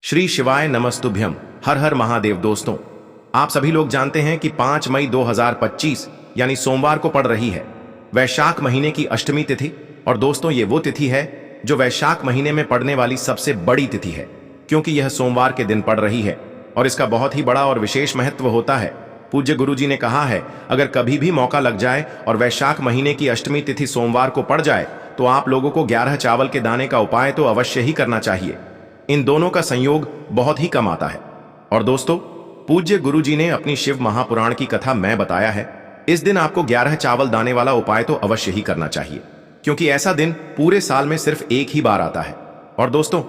श्री शिवाय नमस्तुभ्यम। हर हर महादेव। दोस्तों, आप सभी लोग जानते हैं कि 5 मई 2025 यानी सोमवार को पड़ रही है वैशाख महीने की अष्टमी तिथि। और दोस्तों, ये वो तिथि है जो वैशाख महीने में पड़ने वाली सबसे बड़ी तिथि है, क्योंकि यह सोमवार के दिन पड़ रही है और इसका बहुत ही बड़ा और विशेष महत्व होता है। पूज्य गुरुजी ने कहा है, अगर कभी भी मौका लग जाए और वैशाख महीने की अष्टमी तिथि सोमवार को पड़ जाए तो आप लोगों को 11 चावल के दाने का उपाय तो अवश्य ही करना चाहिए। इन दोनों का संयोग बहुत ही कम आता है। और दोस्तों, पूज्य गुरुजी ने अपनी शिव महापुराण की कथा में बताया है, इस दिन आपको 11 चावल दाने वाला उपाय तो अवश्य ही करना चाहिए, क्योंकि ऐसा दिन पूरे साल में सिर्फ एक ही बार आता है। और दोस्तों,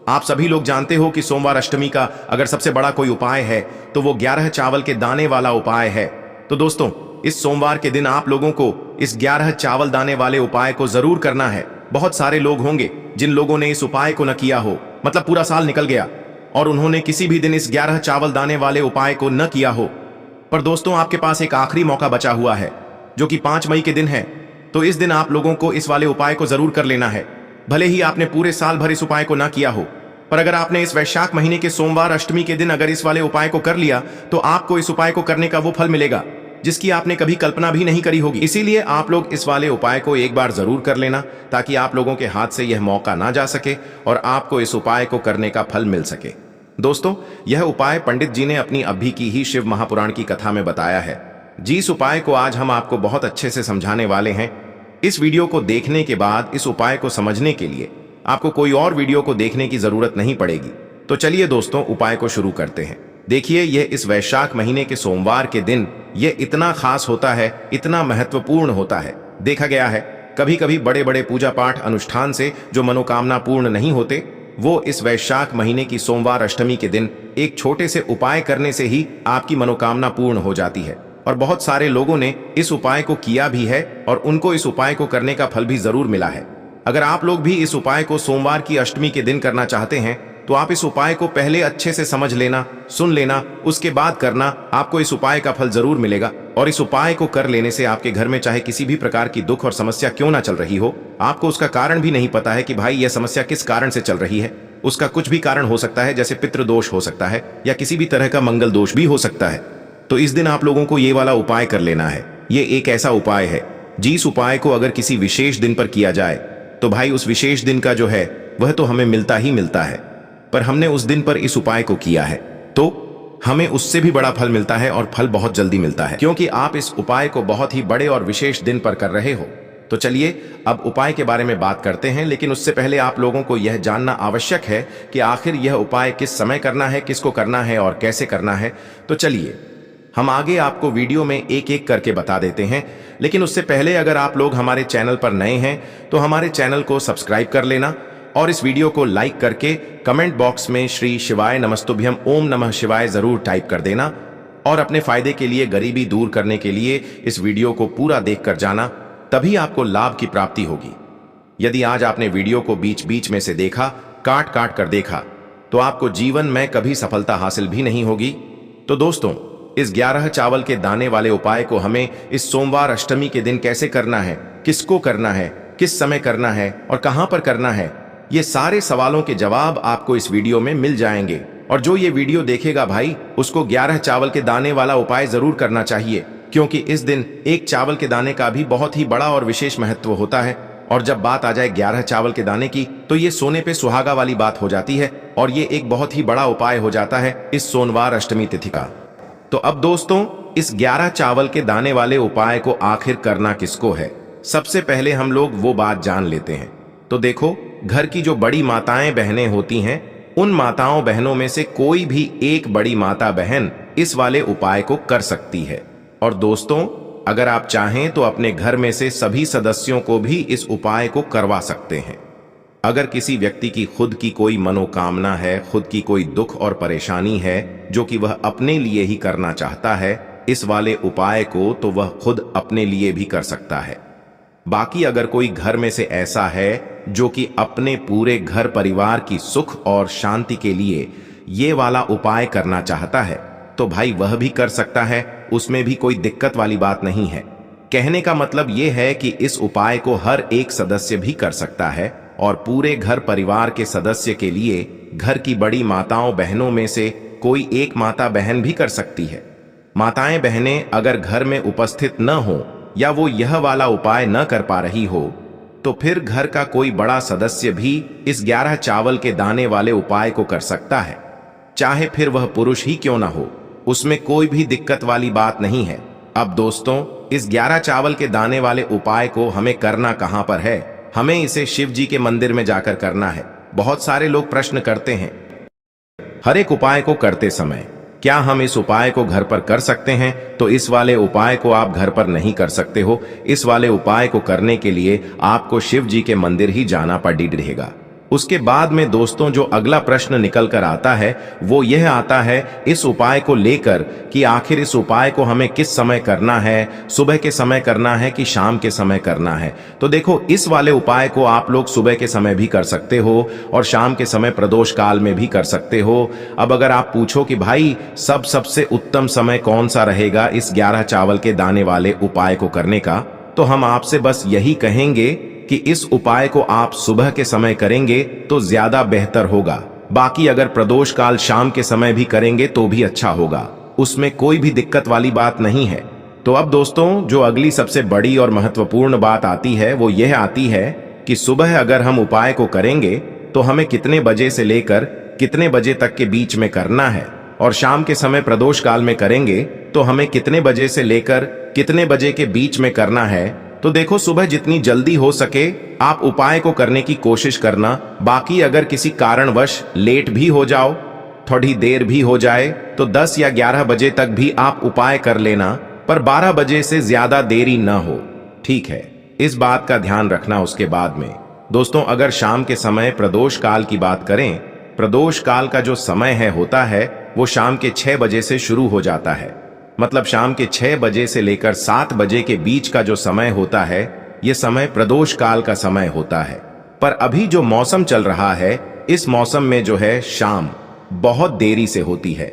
आप सभी लोग जानते हो कि सोमवार अष्टमी का अगर सबसे बड़ा कोई उपाय है तो वो 11 चावल के दाने वाला उपाय है। तो दोस्तों, इस सोमवार के दिन आप लोगों को इस 11 चावल दाने वाले उपाय को जरूर करना है। बहुत सारे लोग होंगे जिन लोगों ने इस उपाय को न किया हो, मतलब पूरा साल निकल गया और उन्होंने किसी भी दिन इस 11 चावल दाने वाले उपाय को न किया हो। पर दोस्तों, आपके पास एक आखिरी मौका बचा हुआ है जो कि 5 मई के दिन है। तो इस दिन आप लोगों को इस वाले उपाय को जरूर कर लेना है। भले ही आपने पूरे साल भर इस उपाय को ना किया हो, पर अगर आपने इस वैशाख महीने के सोमवार अष्टमी के दिन अगर इस वाले उपाय को कर लिया तो आपको इस उपाय को करने का वो फल मिलेगा जिसकी आपने कभी कल्पना भी नहीं करी होगी। इसीलिए आप लोग इस वाले उपाय को एक बार जरूर कर लेना, ताकि आप लोगों के हाथ से यह मौका ना जा सके और आपको इस उपाय को करने का फल मिल सके। दोस्तों, यह उपाय पंडित जी ने अपनी अभी की ही शिव महापुराण की कथा में बताया है। जिस उपाय को आज हम आपको बहुत अच्छे से समझाने वाले हैं, इस वीडियो को देखने के बाद इस उपाय को समझने के लिए आपको कोई और वीडियो को देखने की जरूरत नहीं पड़ेगी। तो चलिए दोस्तों, उपाय को शुरू करते हैं। देखिए, यह इस वैशाख महीने के सोमवार के दिन यह इतना खास होता है, इतना महत्वपूर्ण होता है। देखा गया है कभी कभी बड़े बड़े पूजा पाठ अनुष्ठान से जो मनोकामना पूर्ण नहीं होते, वो इस वैशाख महीने की सोमवार अष्टमी के दिन एक छोटे से उपाय करने से ही आपकी मनोकामना पूर्ण हो जाती है। और बहुत सारे लोगों ने इस उपाय को किया भी है और उनको इस उपाय को करने का फल भी जरूर मिला है। अगर आप लोग भी इस उपाय को सोमवार की अष्टमी के दिन करना चाहते हैं तो आप इस उपाय को पहले अच्छे से समझ लेना, सुन लेना, उसके बाद करना। आपको इस उपाय का फल जरूर मिलेगा। और इस उपाय को कर लेने से आपके घर में चाहे किसी भी प्रकार की दुख और समस्या क्यों ना चल रही हो, आपको उसका कारण भी नहीं पता है कि भाई यह समस्या किस कारण से चल रही है। उसका कुछ भी कारण हो सकता है, जैसे पितृदोष हो सकता है या किसी भी तरह का मंगल दोष भी हो सकता है। तो इस दिन आप लोगों को ये वाला उपाय कर लेना है। ये एक ऐसा उपाय है जिस उपाय को अगर किसी विशेष दिन पर किया जाए तो भाई उस विशेष दिन का जो है वह तो हमें मिलता ही मिलता है। पर हमने उस दिन पर इस उपाय को किया है तो हमें उससे भी बड़ा फल मिलता है, और फल बहुत जल्दी मिलता है, क्योंकि आप इस उपाय को बहुत ही बड़े और विशेष दिन पर कर रहे हो। तो चलिए अब उपाय के बारे में बात करते हैं, लेकिन उससे पहले आप लोगों को यह जानना आवश्यक है कि आखिर यह उपाय किस समय करना है, किसको करना है और कैसे करना है। तो चलिए हम आगे आपको वीडियो में एक एक करके बता देते हैं। लेकिन उससे पहले अगर आप लोग हमारे चैनल पर नए हैं तो हमारे चैनल को सब्सक्राइब कर लेना और इस वीडियो को लाइक करके कमेंट बॉक्स में श्री शिवाय नमस्तुभ्यम ओम नमः शिवाय जरूर टाइप कर देना। और अपने फायदे के लिए, गरीबी दूर करने के लिए इस वीडियो को पूरा देख कर जाना, तभी आपको लाभ की प्राप्ति होगी। यदि आज आपने वीडियो को बीच बीच में से देखा, काट काट कर देखा, तो आपको जीवन में कभी सफलता हासिल भी नहीं होगी। तो दोस्तों, इस 11 चावल के दाने वाले उपाय को हमें इस सोमवार अष्टमी के दिन कैसे करना है, किसको करना है, किस समय करना है और कहां पर करना है, ये सारे सवालों के जवाब आपको इस वीडियो में मिल जाएंगे। और जो ये वीडियो देखेगा भाई, उसको 11 चावल के दाने वाला उपाय जरूर करना चाहिए, क्योंकि इस दिन एक चावल के दाने का भी बहुत ही बड़ा और विशेष महत्व होता है। और जब बात आ जाए 11 चावल के दाने की, तो ये सोने पे सुहागा वाली बात हो जाती है और ये एक बहुत ही बड़ा उपाय हो जाता है इस सोमवार अष्टमी तिथि का। तो अब दोस्तों, इस 11 चावल के दाने वाले उपाय को आखिर करना किसको है, सबसे पहले हम लोग वो बात जान लेते हैं। तो देखो, घर की जो बड़ी माताएं बहनें होती हैं, उन माताओं बहनों में से कोई भी एक बड़ी माता बहन इस वाले उपाय को कर सकती है। और दोस्तों, अगर आप चाहें तो अपने घर में से सभी सदस्यों को भी इस उपाय को करवा सकते हैं। अगर किसी व्यक्ति की खुद की कोई मनोकामना है, खुद की कोई दुख और परेशानी है जो कि वह अपने लिए ही करना चाहता है इस वाले उपाय को, तो वह खुद अपने लिए भी कर सकता है। बाकी अगर कोई घर में से ऐसा है जो कि अपने पूरे घर परिवार की सुख और शांति के लिए ये वाला उपाय करना चाहता है, तो भाई वह भी कर सकता है, उसमें भी कोई दिक्कत वाली बात नहीं है। कहने का मतलब ये है कि इस उपाय को हर एक सदस्य भी कर सकता है, और पूरे घर परिवार के सदस्य के लिए घर की बड़ी माताओं बहनों में से कोई एक माता बहन भी कर सकती है। माताएं बहनें अगर घर में उपस्थित न हो या वो यह वाला उपाय न कर पा रही हो तो फिर घर का कोई बड़ा सदस्य भी इस 11 चावल के दाने वाले उपाय को कर सकता है, चाहे फिर वह पुरुष ही क्यों ना हो, उसमें कोई भी दिक्कत वाली बात नहीं है। अब दोस्तों, इस 11 चावल के दाने वाले उपाय को हमें करना कहां पर है? हमें इसे शिव जी के मंदिर में जाकर करना है। बहुत सारे लोग प्रश्न करते हैं हर एक उपाय को करते समय क्या हम इस उपाय को घर पर कर सकते हैं? तो इस वाले उपाय को आप घर पर नहीं कर सकते हो। इस वाले उपाय को करने के लिए आपको शिव जी के मंदिर ही जाना पड़ेगा। उसके बाद में दोस्तों जो अगला प्रश्न निकल कर आता है वो यह आता है इस उपाय को लेकर कि आखिर इस उपाय को हमें किस समय करना है, सुबह के समय करना है कि शाम के समय करना है? तो देखो, इस वाले उपाय को आप लोग सुबह के समय भी कर सकते हो और शाम के समय प्रदोष काल में भी कर सकते हो। अब अगर आप पूछो कि भाई सबसे उत्तम समय कौन सा रहेगा इस 11 चावल के दाने वाले उपाय को करने का, तो हम आपसे बस यही कहेंगे कि इस उपाय को आप सुबह के समय करेंगे तो ज्यादा बेहतर होगा। बाकी अगर प्रदोष काल शाम के समय भी करेंगे तो भी अच्छा होगा, उसमें कोई भी दिक्कत वाली बात नहीं है। तो अब दोस्तों जो अगली सबसे बड़ी और महत्वपूर्ण बात आती है वो यह आती है कि सुबह अगर हम उपाय को करेंगे तो हमें कितने बजे से लेकर कितने बजे तक के बीच में करना है, और शाम के समय प्रदोष काल में करेंगे तो हमें कितने बजे से लेकर कितने बजे के बीच में करना है। तो देखो, सुबह जितनी जल्दी हो सके आप उपाय को करने की कोशिश करना। बाकी अगर किसी कारणवश लेट भी हो जाओ, थोड़ी देर भी हो जाए, तो 10 या 11 बजे तक भी आप उपाय कर लेना, पर 12 बजे से ज्यादा देरी न हो, ठीक है? इस बात का ध्यान रखना। उसके बाद में दोस्तों अगर शाम के समय प्रदोष काल की बात करें, प्रदोष काल का जो समय होता है वो शाम के 6 बजे से शुरू हो जाता है। मतलब शाम के 6 बजे से लेकर 7 बजे के बीच का जो समय होता है ये समय प्रदोष काल का समय होता है। पर अभी जो मौसम चल रहा है इस मौसम में जो है शाम बहुत देरी से होती है,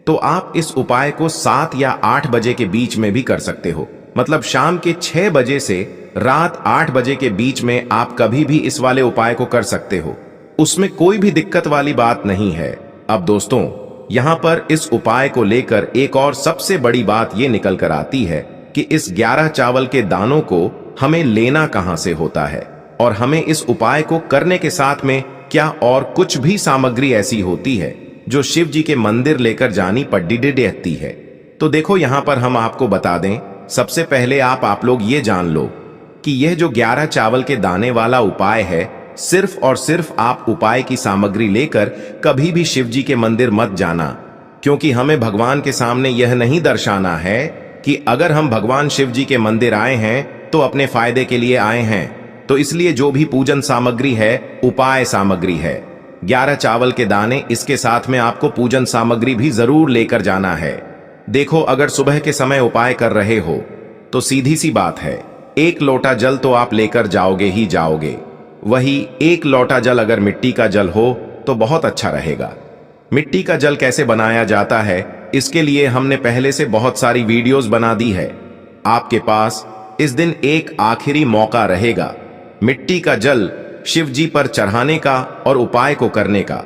तो आप इस उपाय को 7 या 8 बजे के बीच में भी कर सकते हो। मतलब शाम के 6 बजे से रात 8 बजे के बीच में आप कभी भी इस वाले उपाय को कर सकते हो, उसमें कोई भी दिक्कत वाली बात नहीं है। अब दोस्तों यहां पर इस उपाय को लेकर एक और सबसे बड़ी बात यह निकल कर आती है कि इस 11 चावल के दानों को हमें लेना कहां से होता है, और हमें इस उपाय को करने के साथ में क्या और कुछ भी सामग्री ऐसी होती है जो शिव जी के मंदिर लेकर जानी पड़ती है। तो देखो यहां पर हम आपको बता दें, सबसे पहले आप लोग ये जान लो कि यह जो 11 चावल के दाने वाला उपाय है, सिर्फ और सिर्फ आप उपाय की सामग्री लेकर कभी भी शिव जी के मंदिर मत जाना, क्योंकि हमें भगवान के सामने यह नहीं दर्शाना है कि अगर हम भगवान शिव जी के मंदिर आए हैं तो अपने फायदे के लिए आए हैं। तो इसलिए जो भी पूजन सामग्री है उपाय सामग्री है, 11 चावल के दाने, इसके साथ में आपको पूजन सामग्री भी जरूर लेकर जाना है। देखो अगर सुबह के समय उपाय कर रहे हो तो सीधी सी बात है, 1 लोटा जल तो आप लेकर जाओगे ही जाओगे। वही 1 लोटा जल अगर मिट्टी का जल हो तो बहुत अच्छा रहेगा। मिट्टी का जल कैसे बनाया जाता है इसके लिए हमने पहले से बहुत सारी वीडियोस बना दी है। आपके पास इस दिन एक आखिरी मौका रहेगा मिट्टी का जल शिव जी पर चढ़ाने का और उपाय को करने का।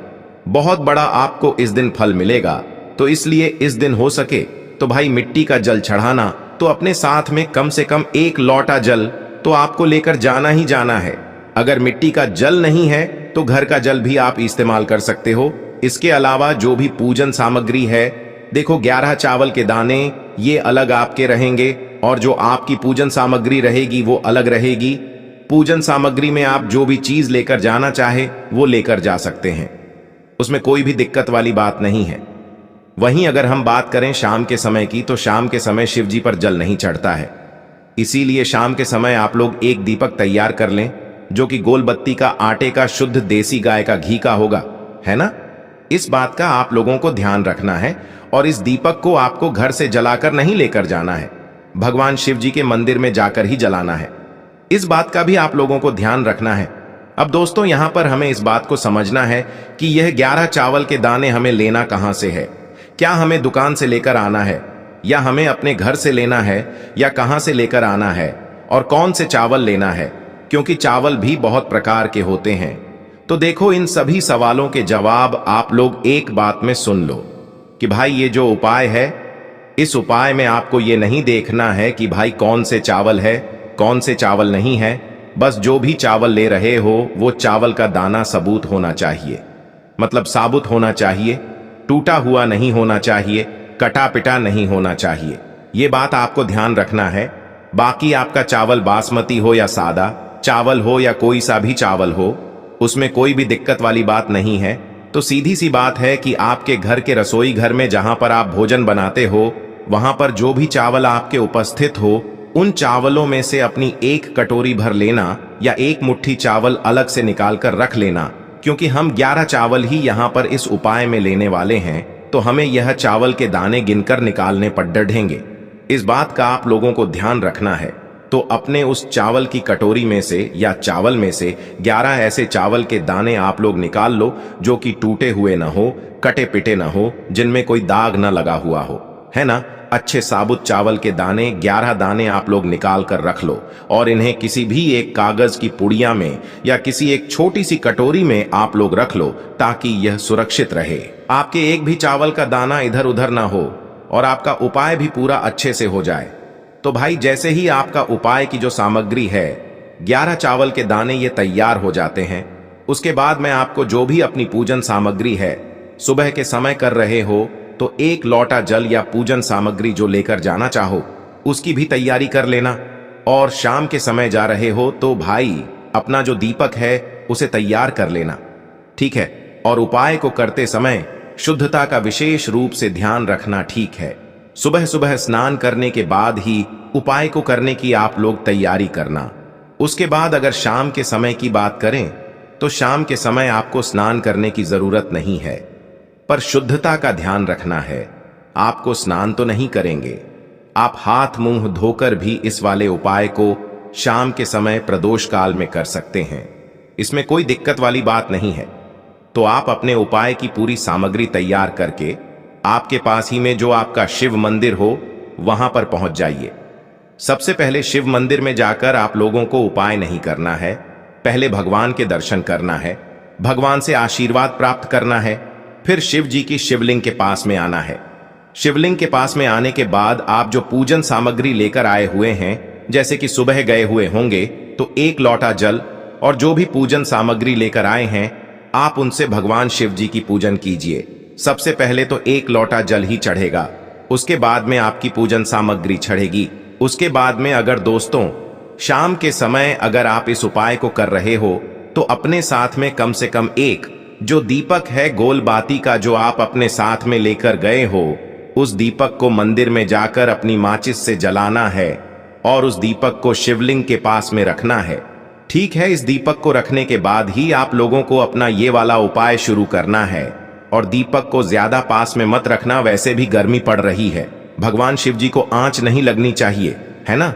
बहुत बड़ा आपको इस दिन फल मिलेगा। तो इसलिए इस दिन हो सके तो भाई मिट्टी का जल चढ़ाना, तो अपने साथ में कम से कम 1 लोटा जल तो आपको लेकर जाना ही जाना है। अगर मिट्टी का जल नहीं है तो घर का जल भी आप इस्तेमाल कर सकते हो। इसके अलावा जो भी पूजन सामग्री है, देखो 11 चावल के दाने ये अलग आपके रहेंगे और जो आपकी पूजन सामग्री रहेगी वो अलग रहेगी। पूजन सामग्री में आप जो भी चीज लेकर जाना चाहे वो लेकर जा सकते हैं, उसमें कोई भी दिक्कत वाली बात नहीं है। वहीं अगर हम बात करें शाम के समय की, तो शाम के समय शिव जी पर जल नहीं चढ़ता है, इसीलिए शाम के समय आप लोग एक दीपक तैयार कर लें जो कि गोल बत्ती का, आटे का, शुद्ध देसी गाय का घी का होगा, है ना? इस बात का आप लोगों को ध्यान रखना है। और इस दीपक को आपको घर से जलाकर नहीं लेकर जाना है, भगवान शिव जी के मंदिर में जाकर ही जलाना है। इस बात का भी आप लोगों को ध्यान रखना है। अब दोस्तों यहां पर हमें इस बात को समझना है कि यह 11 चावल के दाने हमें लेना कहां से है। क्या हमें दुकान से लेकर आना है, या हमें अपने घर से लेना है, या कहां से लेकर आना है, और कौन से चावल लेना है? क्योंकि चावल भी बहुत प्रकार के होते हैं। तो देखो, इन सभी सवालों के जवाब आप लोग एक बात में सुन लो कि भाई ये जो उपाय है, इस उपाय में आपको ये नहीं देखना है कि भाई कौन से चावल है, कौन से चावल नहीं है। बस जो भी चावल ले रहे हो वो चावल का दाना सबूत होना चाहिए, मतलब साबुत होना चाहिए, टूटा हुआ नहीं होना चाहिए, कटा पिटा नहीं होना चाहिए। ये बात आपको ध्यान रखना है। बाकी आपका चावल बासमती हो या सादा चावल हो या कोई सा भी चावल हो, उसमें कोई भी दिक्कत वाली बात नहीं है। तो सीधी सी बात है कि आपके घर के रसोई घर में जहां पर आप भोजन बनाते हो, वहां पर जो भी चावल आपके उपस्थित हो, उन चावलों में से अपनी एक कटोरी भर लेना या एक मुट्ठी चावल अलग से निकाल कर रख लेना। क्योंकि हम 11 चावल ही यहाँ पर इस उपाय में लेने वाले हैं, तो हमें यह चावल के दाने गिनकर निकालने पर डढ़ेंगे। इस बात का आप लोगों को ध्यान रखना है। तो अपने उस चावल की कटोरी में से या चावल में से 11 ऐसे चावल के दाने आप लोग निकाल लो जो कि टूटे हुए ना हो, कटे पिटे ना हो, जिनमें कोई दाग ना लगा हुआ हो, है ना। अच्छे साबुत चावल के दाने 11 दाने आप लोग निकाल कर रख लो और इन्हें किसी भी एक कागज की पुड़िया में या किसी एक छोटी सी कटोरी में आप लोग रख लो, ताकि यह सुरक्षित रहे। आपके एक भी चावल का दाना इधर उधर ना हो और आपका उपाय भी पूरा अच्छे से हो जाए। तो भाई जैसे ही आपका उपाय की जो सामग्री है, 11 चावल के दाने ये तैयार हो जाते हैं, उसके बाद मैं आपको जो भी अपनी पूजन सामग्री है, सुबह के समय कर रहे हो तो 1 लोटा जल या पूजन सामग्री जो लेकर जाना चाहो उसकी भी तैयारी कर लेना। और शाम के समय जा रहे हो तो भाई अपना जो दीपक है उसे तैयार कर लेना, ठीक है। और उपाय को करते समय शुद्धता का विशेष रूप से ध्यान रखना, ठीक है। सुबह सुबह स्नान करने के बाद ही उपाय को करने की आप लोग तैयारी करना। उसके बाद अगर शाम के समय की बात करें तो शाम के समय आपको स्नान करने की जरूरत नहीं है, पर शुद्धता का ध्यान रखना है। आपको स्नान तो नहीं करेंगे, आप हाथ मुंह धोकर भी इस वाले उपाय को शाम के समय प्रदोष काल में कर सकते हैं। इसमें कोई दिक्कत वाली बात नहीं है। तो आप अपने उपाय की पूरी सामग्री तैयार करके आपके पास ही में जो आपका शिव मंदिर हो वहां पर पहुंच जाइए। सबसे पहले शिव मंदिर में जाकर आप लोगों को उपाय नहीं करना है, पहले भगवान के दर्शन करना है, भगवान से आशीर्वाद प्राप्त करना है, फिर शिव जी की शिवलिंग के पास में आना है। शिवलिंग के पास में आने के बाद आप जो पूजन सामग्री लेकर आए हुए हैं, जैसे कि सुबह गए हुए होंगे तो 1 लोटा जल और जो भी पूजन सामग्री लेकर आए हैं, आप उनसे भगवान शिव जी की पूजन कीजिए। सबसे पहले तो 1 लोटा जल ही चढ़ेगा, उसके बाद में आपकी पूजन सामग्री चढ़ेगी। उसके बाद में अगर दोस्तों शाम के समय अगर आप इस उपाय को कर रहे हो तो अपने साथ में कम से कम एक जो दीपक है गोल बाती का जो आप अपने साथ में लेकर गए हो, उस दीपक को मंदिर में जाकर अपनी माचिस से जलाना है और उस दीपक को शिवलिंग के पास में रखना है, ठीक है। इस दीपक को रखने के बाद ही आप लोगों को अपना ये वाला उपाय शुरू करना है। और दीपक को ज्यादा पास में मत रखना, वैसे भी गर्मी पड़ रही है, भगवान शिव जी को आंच नहीं लगनी चाहिए, है ना।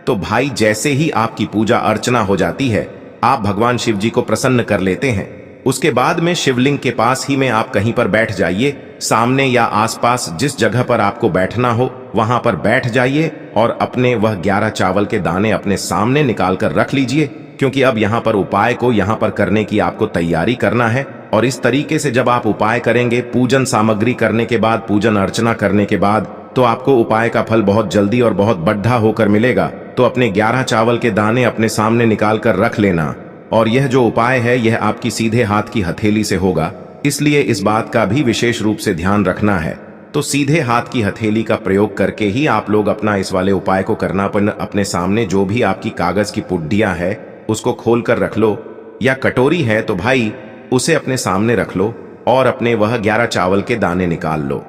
तो भाई जैसे ही आपकी पूजा अर्चना हो जाती है, आप भगवान शिव जी को प्रसन्न कर लेते हैं। उसके बाद में शिवलिंग के पास ही में आप कहीं पर बैठ जाइए, सामने या आसपास जिस जगह पर आपको बैठना हो वहां पर बैठ जाइए और अपने वह 11 चावल के दाने अपने सामने निकाल कर रख लीजिए। क्योंकि अब यहाँ पर उपाय को यहाँ पर करने की आपको तैयारी करना है। और इस तरीके से जब आप उपाय करेंगे, पूजन सामग्री करने के बाद, पूजन अर्चना करने के बाद, तो आपको उपाय का फल बहुत जल्दी और बहुत बढ़ा होकर मिलेगा। तो अपने 11 चावल के दाने अपने सामने निकाल कर रख लेना। और यह जो उपाय है यह आपकी सीधे हाथ की हथेली से होगा, इसलिए इस बात का भी विशेष रूप से ध्यान रखना है। तो सीधे हाथ की हथेली का प्रयोग करके ही आप लोग अपना इस वाले उपाय को करना। अपने सामने जो भी आपकी कागज की पुड्डियां है उसको खोल कर रख लो, या कटोरी है तो भाई उसे अपने सामने रख लो और अपने वह 11 चावल के दाने निकाल लो,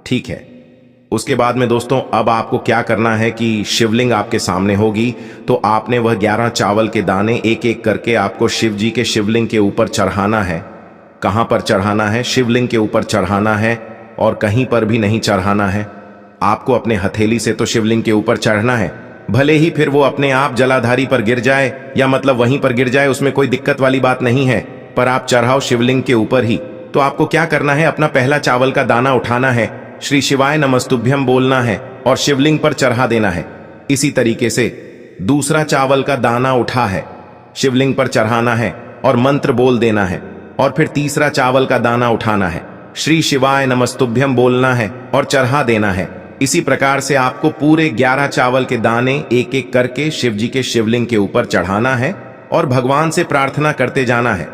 ठीक है। उसके बाद में दोस्तों अब आपको क्या करना है कि शिवलिंग आपके सामने होगी, तो आपने वह 11 चावल के दाने एक एक करके आपको शिव जी के शिवलिंग के ऊपर चढ़ाना है। कहां पर चढ़ाना है? शिवलिंग के ऊपर चढ़ाना है और कहीं पर भी नहीं चढ़ाना है। आपको अपने हथेली से तो शिवलिंग के ऊपर चढ़ना है, भले ही फिर वो अपने आप जलाधारी पर गिर जाए या मतलब वहीं पर गिर जाए, उसमें कोई दिक्कत वाली बात नहीं है, पर आप चढ़ाओ शिवलिंग के ऊपर ही। तो आपको क्या करना है, अपना पहला चावल का दाना उठाना है, श्री शिवाय नमस्तुभ्यम बोलना है और शिवलिंग पर चढ़ा देना है। इसी तरीके से दूसरा चावल का दाना उठा है, शिवलिंग पर चढ़ाना है और मंत्र बोल देना है। और फिर तीसरा चावल का दाना उठाना है, श्री शिवाय नमस्तुभ्यम बोलना है और चढ़ा देना है। इसी प्रकार से आपको पूरे 11 चावल के दाने एक एक करके शिव जी के शिवलिंग के ऊपर चढ़ाना है और भगवान से प्रार्थना करते जाना है।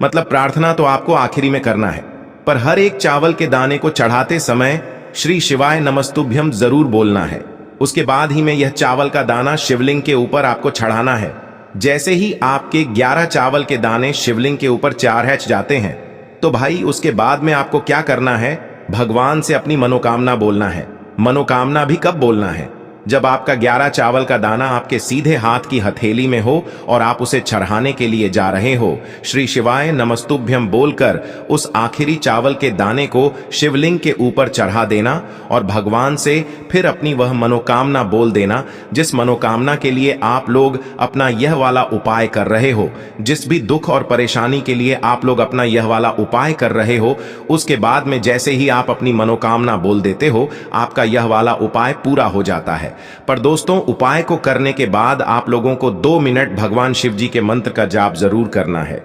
मतलब प्रार्थना तो आपको आखिरी में करना है, पर हर एक चावल के दाने को चढ़ाते समय श्री शिवाय नमस्तुभ्यम जरूर बोलना है। उसके बाद ही में यह चावल का दाना शिवलिंग के ऊपर आपको चढ़ाना है। जैसे ही आपके 11 चावल के दाने शिवलिंग के ऊपर चढ़ जाते हैं तो भाई उसके बाद में आपको क्या करना है, भगवान से अपनी मनोकामना बोलना है। मनोकामना भी कब बोलना है, जब आपका 11 चावल का दाना आपके सीधे हाथ की हथेली में हो और आप उसे चढ़ाने के लिए जा रहे हो। श्री शिवाय नमस्तुभ्यम बोलकर उस आखिरी चावल के दाने को शिवलिंग के ऊपर चढ़ा देना और भगवान से फिर अपनी वह मनोकामना बोल देना, जिस मनोकामना के लिए आप लोग अपना यह वाला उपाय कर रहे हो। जिस भी दुख और परेशानी के लिए आप लोग अपना यह वाला उपाय कर रहे हो, उसके बाद में जैसे ही आप अपनी मनोकामना बोल देते हो, आपका यह वाला उपाय पूरा हो जाता है। पर दोस्तों, उपाय को करने के बाद आप लोगों को 2 मिनट भगवान शिव जी के मंत्र का जाप जरूर करना है।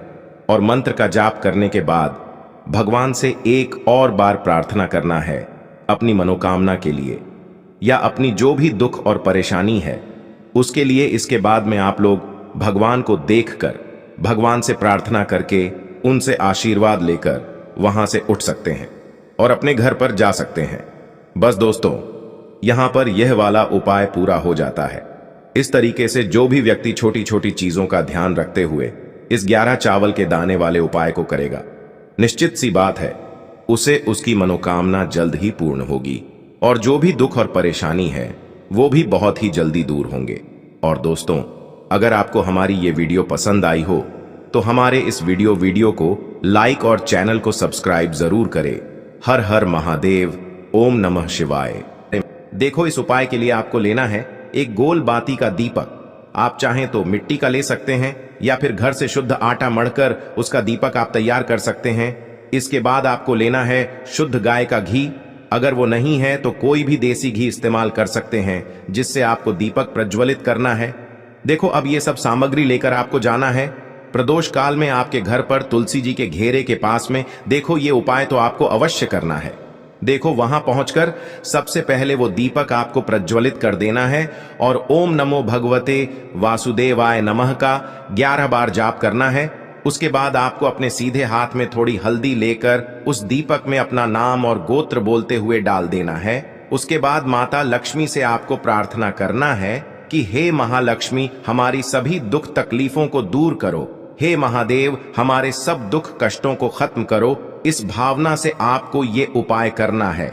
और मंत्र का जाप करने के बाद भगवान से एक और बार प्रार्थना करना है अपनी मनोकामना के लिए या अपनी जो भी दुख और परेशानी है उसके लिए। इसके बाद में आप लोग भगवान को देखकर, भगवान से प्रार्थना करके, उनसे आशीर्वाद लेकर वहां से उठ सकते हैं और अपने घर पर जा सकते हैं। बस दोस्तों, यहां पर यह वाला उपाय पूरा हो जाता है। इस तरीके से जो भी व्यक्ति छोटी छोटी चीजों का ध्यान रखते हुए इस 11 चावल के दाने वाले उपाय को करेगा, निश्चित सी बात है उसे उसकी मनोकामना जल्द ही पूर्ण होगी और जो भी दुख और परेशानी है वो भी बहुत ही जल्दी दूर होंगे। और दोस्तों, अगर आपको हमारी ये वीडियो पसंद आई हो तो हमारे इस वीडियो को लाइक और चैनल को सब्सक्राइब जरूर करें। हर हर महादेव, ओम नमः शिवाय। देखो, इस उपाय के लिए आपको लेना है एक गोल बाती का दीपक। आप चाहें तो मिट्टी का ले सकते हैं या फिर घर से शुद्ध आटा मढ़कर उसका दीपक आप तैयार कर सकते हैं। इसके बाद आपको लेना है शुद्ध गाय का घी। अगर वो नहीं है तो कोई भी देसी घी इस्तेमाल कर सकते हैं, जिससे आपको दीपक प्रज्वलित करना है। देखो, अब ये सब सामग्री लेकर आपको जाना है प्रदोष काल में आपके घर पर तुलसी जी के घेरे के पास में। देखो, ये उपाय तो आपको अवश्य करना है। देखो, वहां पहुंचकर सबसे पहले वो दीपक आपको प्रज्वलित कर देना है और ओम नमो भगवते वासुदेवाय नमः का 11 बार जाप करना है। उसके बाद आपको अपने सीधे हाथ में थोड़ी हल्दी लेकर उस दीपक में अपना नाम और गोत्र बोलते हुए डाल देना है। उसके बाद माता लक्ष्मी से आपको प्रार्थना करना है कि हे महालक्ष्मी, हमारी सभी दुख तकलीफों को दूर करो। हे महादेव, हमारे सब दुख कष्टों को खत्म करो। इस भावना से आपको ये उपाय करना है।